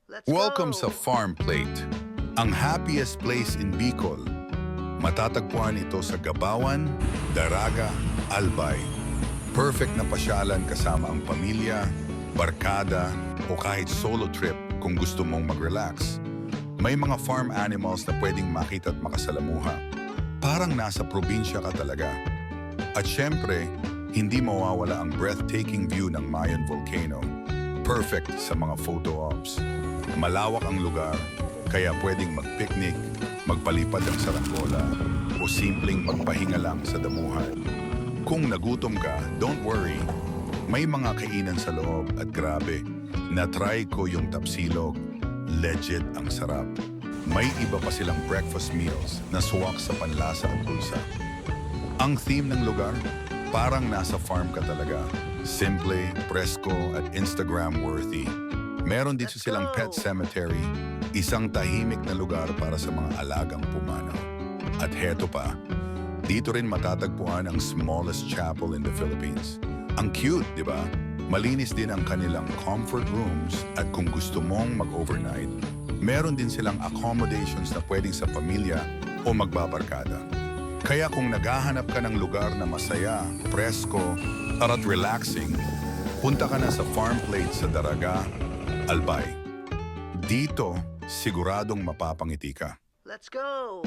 Let's Welcome go! sa Farm Plate, ang happiest place in Bicol. Matatagpuan ito sa Gabawan, Daraga, Albay. Perfect na pasyalan kasama ang pamilya, barkada o kahit solo trip kung gusto mong mag-relax. May mga farm animals na pwedeng makita at makasalamuha. Parang nasa probinsya ka talaga. At syempre, hindi mawawala ang breathtaking view ng Mayon Volcano. Perfect sa mga photo ops. Malawak ang lugar, kaya pwedeng mag-picnic, magpalipad ng saranggola, o simpleng magpahinga lang sa damuhan. Kung nagutom ka, don't worry. May mga kainan sa loob at grabe, na-try ko yung tapsilog. Legit ang sarap. May iba pa silang breakfast meals na suwak sa panlasa at bulsa. Ang theme ng lugar, parang nasa farm ka talaga. Simple, presko at Instagram-worthy. Meron dito silang pet cemetery, isang tahimik na lugar para sa mga alagang pumanaw. At heto pa, dito rin matatagpuan ang smallest chapel in the Philippines. Ang cute, di ba? Malinis din ang kanilang comfort rooms at kung gusto mong mag-overnight, meron din silang accommodations na pwedeng sa pamilya o magbabarkada. Kaya kung naghahanap ka ng lugar na masaya, presko, at relaxing, punta ka na sa Farm Plate sa Daraga, Albay. Dito, siguradong mapapangiti ka. Let's go!